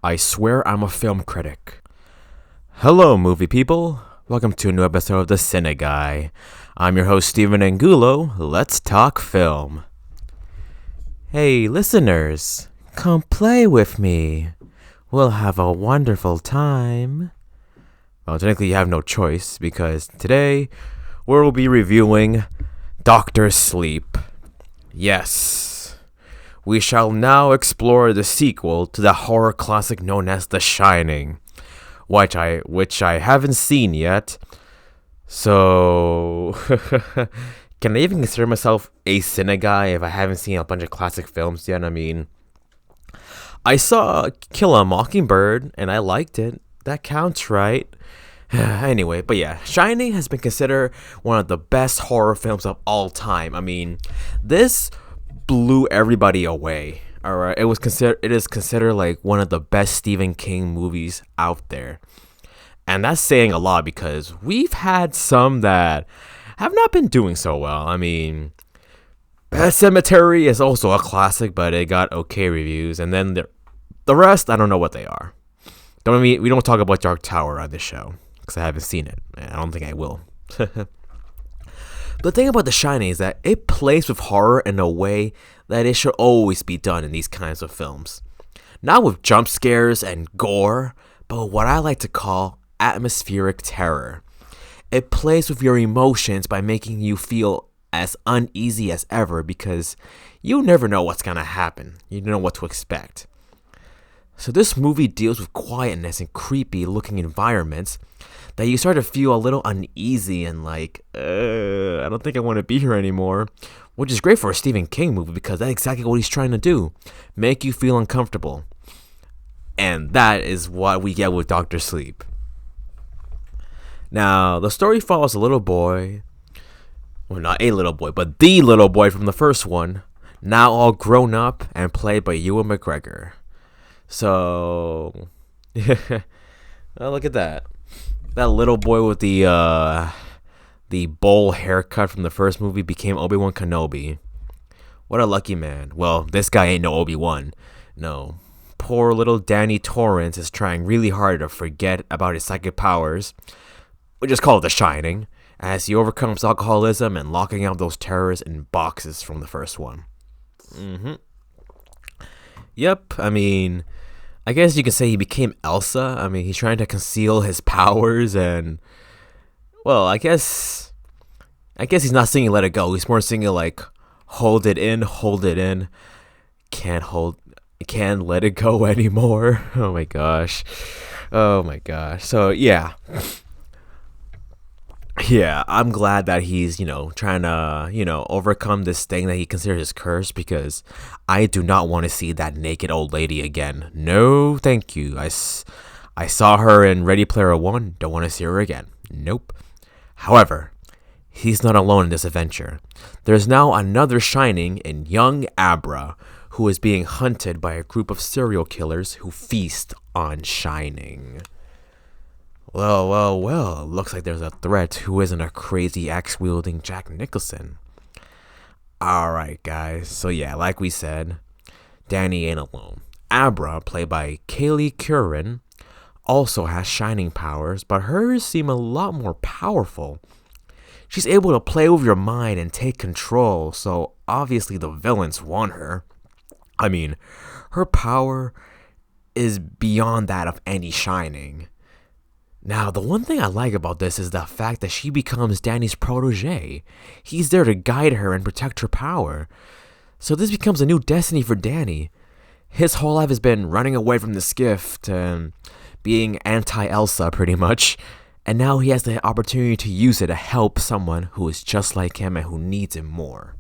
I swear I'm a film critic. Hello, movie people. Welcome to a new episode of the CineGuy. I'm your host, Steven Angulo. Let's talk film. Hey, listeners, come play with me. We'll have a wonderful time. Well, technically, you have no choice because today we'll be reviewing Doctor Sleep. Yes. We shall now explore the sequel to the horror classic known as The Shining, which I haven't seen yet. So, can I even consider myself a CineGuy if I haven't seen a bunch of classic films yet? I mean, I saw Kill a Mockingbird and I liked it. That counts, right? Anyway, but yeah, Shining has been considered one of the best horror films of all time. I mean, this blew everybody away. All right, it is considered like one of the best Stephen King movies out there. And that's saying a lot because we've had some that have not been doing so well. I mean, Pet Cemetery is also a classic, but it got okay reviews. And then the rest, I don't know what they are. We don't talk about Dark Tower on this show because I haven't seen it. And I don't think I will. The thing about The Shining is that it plays with horror in a way that it should always be done in these kinds of films. Not with jump scares and gore, but with what I like to call atmospheric terror. It plays with your emotions by making you feel as uneasy as ever because you never know what's gonna happen. You don't know what to expect. So this movie deals with quietness and creepy looking environments that you start to feel a little uneasy and like, I don't think I want to be here anymore. Which is great for a Stephen King movie because that's exactly what he's trying to do. Make you feel uncomfortable. And that is what we get with Doctor Sleep. Now, the story follows a little boy. Well, not a little boy, but the little boy from the first one. Now all grown up and played by Ewan McGregor. So, well, look at that. That little boy with the bowl haircut from the first movie became Obi-Wan Kenobi. What a lucky man. Well, this guy ain't no Obi-Wan. No. Poor little Danny Torrance is trying really hard to forget about his psychic powers, which is called The Shining, as he overcomes alcoholism and locking out those terrorists in boxes from the first one. Yep, I mean, I guess you can say he became Elsa. I mean, he's trying to conceal his powers and, well, I guess he's not singing Let It Go. He's more singing like, hold it in, can't let it go anymore. Oh my gosh. So yeah, I'm glad that he's, trying to, overcome this thing that he considers his curse because I do not want to see that naked old lady again. No, thank you. I saw her in Ready Player One. Don't want to see her again. Nope. However, he's not alone in this adventure. There's now another Shining in young Abra who is being hunted by a group of serial killers who feast on Shining. Well, looks like there's a threat who isn't a crazy axe-wielding Jack Nicholson. Alright, guys, so yeah, like we said, Danny ain't alone. Abra, played by Kaylee Curran, also has Shining powers, but hers seem a lot more powerful. She's able to play with your mind and take control, so obviously the villains want her. I mean, her power is beyond that of any Shining. Now, the one thing I like about this is the fact that she becomes Danny's protege. He's there to guide her and protect her power. So this becomes a new destiny for Danny. His whole life has been running away from this gift and being anti-Elsa pretty much. And now he has the opportunity to use it to help someone who is just like him and who needs him more.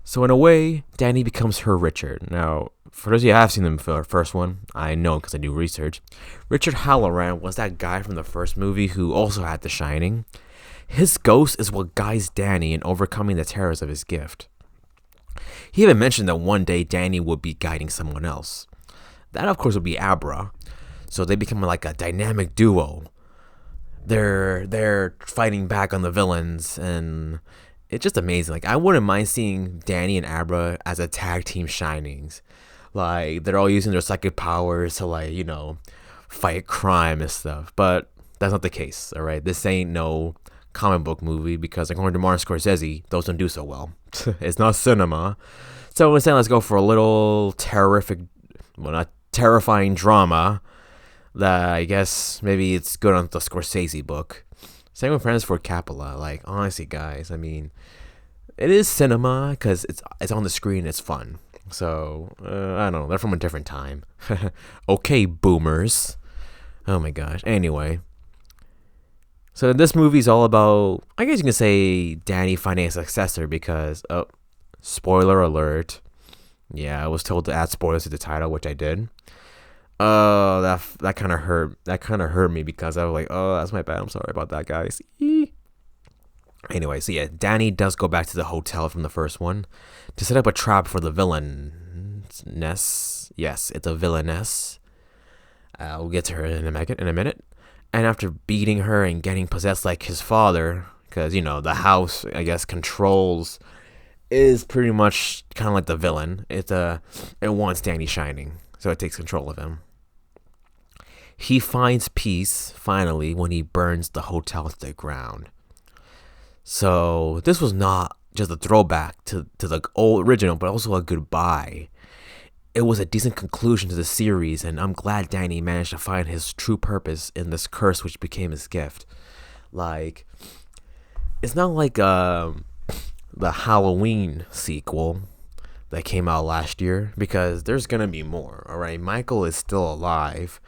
So in a way, Danny becomes her Richard. Now, for those of you who have seen the first one, I know because I do research. Richard Halloran was that guy from the first movie who also had The Shining. His ghost is what guides Danny in overcoming the terrors of his gift. He even mentioned that one day Danny would be guiding someone else. That, of course, would be Abra. So they become like a dynamic duo. They're fighting back on the villains, and it's just amazing. Like, I wouldn't mind seeing Danny and Abra as a tag team Shinings. Like they're all using their psychic powers to like fight crime and stuff. But that's not the case. All right, this ain't no comic book movie because according to Martin Scorsese, those don't do so well. It's not cinema. So instead, let's go for a little not terrifying drama that I guess maybe it's good on the Scorsese book. Same with Francis Ford Coppola. Like honestly, guys, I mean, it is cinema because it's on the screen. It's fun. So I don't know. They're from a different time. Okay, boomers. Oh my gosh. Anyway. So this movie's all about, I guess you can say, Danny finding a successor because, spoiler alert. Yeah, I was told to add spoilers to the title, which I did. That kind of hurt. That kind of hurt me because I was like, oh, that's my bad. I'm sorry about that, guys. Anyway, so yeah, Danny does go back to the hotel from the first one to set up a trap for the villainess. Yes, it's a villainess. We'll get to her in a minute. And after beating her and getting possessed like his father, because, the house, I guess, is pretty much kind of like the villain. It wants Danny shining, so it takes control of him. He finds peace, finally, when he burns the hotel to the ground. So this was not just a throwback to the old original, but also a goodbye. It was a decent conclusion to the series, and I'm glad Danny managed to find his true purpose in this curse, which became his gift. Like, it's not like the Halloween sequel that came out last year, because there's gonna be more. All right, Michael is still alive.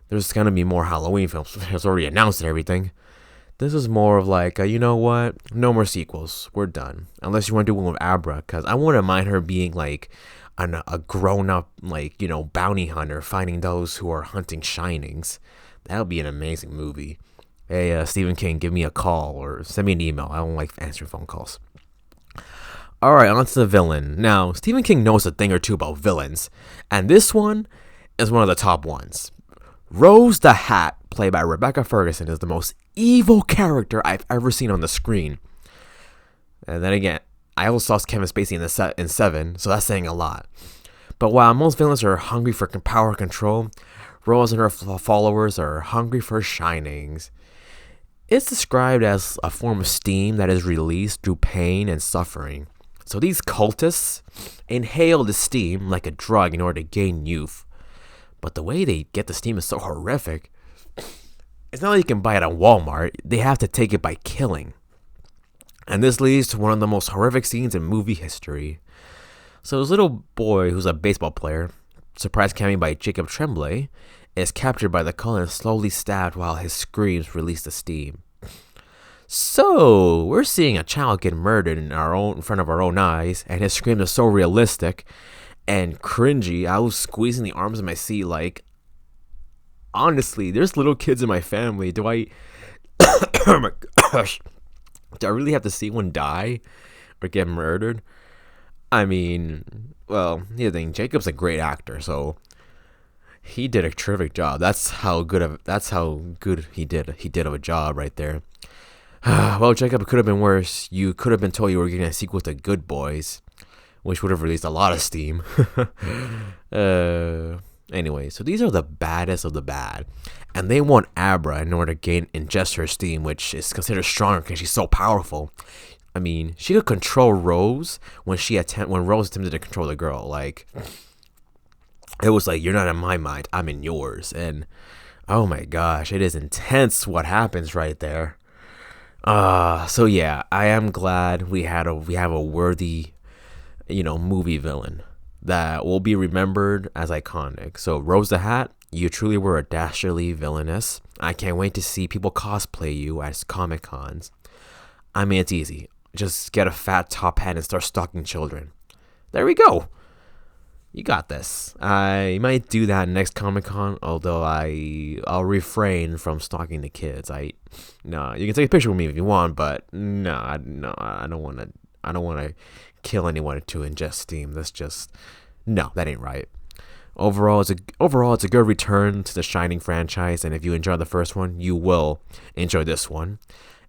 There's gonna be more Halloween films. It's already announced and everything. This is more of like, you know what? No more sequels. We're done. Unless you want to do one with Abra, because I wouldn't mind her being like a grown-up, like, bounty hunter finding those who are hunting shinings. That would be an amazing movie. Hey, Stephen King, give me a call or send me an email. I don't like answering phone calls. All right, on to the villain. Now, Stephen King knows a thing or two about villains, and this one is one of the top ones. Rose the Hat, played by Rebecca Ferguson, is the most evil character I've ever seen on the screen. And then again, I also saw Kevin Spacey in Seven, so that's saying a lot. But while most villains are hungry for power control, Rose and her followers are hungry for shinings. It's described as a form of steam that is released through pain and suffering. So these cultists inhale the steam like a drug in order to gain youth. But the way they get the steam is so horrific. It's not like you can buy it at Walmart. They have to take it by killing. And this leads to one of the most horrific scenes in movie history. So this little boy, who's a baseball player, surprise cameo by Jacob Tremblay, is captured by the cult and slowly stabbed while his screams release the steam. So we're seeing a child get murdered in front of our own eyes, and his screams are so realistic and cringy. I was squeezing the arms of my seat like, honestly, there's little kids in my family. Do I oh my gosh, do I really have to see one die or get murdered? I mean, well, here's the thing, Jacob's a great actor, so he did a terrific job. That's how good he did of a job right there. Well, Jacob, it could have been worse. You could have been told you were getting a sequel to Good Boys, which would have released a lot of steam. Anyway, so these are the baddest of the bad, and they want Abra in order to ingest her steam, which is considered stronger because she's so powerful. I mean, she could control Rose when Rose attempted to control the girl. Like, it was like, you're not in my mind, I'm in yours. And oh my gosh, it is intense what happens right there. So yeah, I am glad we have a worthy, movie villain that will be remembered as iconic. So Rose the Hat, you truly were a dastardly villainess. I can't wait to see people cosplay you as Comic Cons. I mean, it's easy. Just get a fat top hat and start stalking children. There we go. You got this. I might do that next Comic Con, although I'll refrain from stalking the kids. No, you can take a picture with me if you want, but no, I don't want to kill anyone to ingest steam. That's just, no, that ain't right. Overall, it's a good return to the Shining franchise, and if you enjoyed the first one, you will enjoy this one.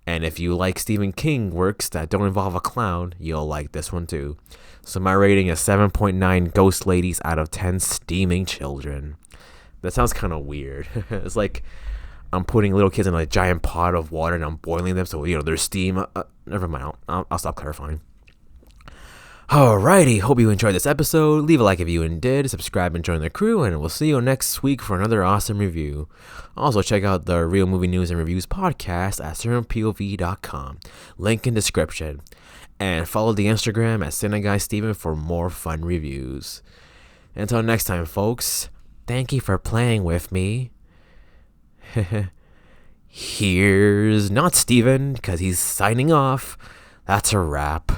And if you like Stephen King works that don't involve a clown, you'll like this one too. So my rating is 7.9 ghost ladies out of 10 steaming children. That sounds kind of weird. It's like I'm putting little kids in a giant pot of water and I'm boiling them so there's steam. Never mind. I'll stop clarifying. Alrighty, hope you enjoyed this episode. Leave a like if you did, subscribe and join the crew, and we'll see you next week for another awesome review. Also, check out the Real Movie News and Reviews podcast at CinemaPOV.com. Link in description. And follow the Instagram at CineGuy for more fun reviews. Until next time, folks, thank you for playing with me. Here's not Steven, because he's signing off. That's a wrap.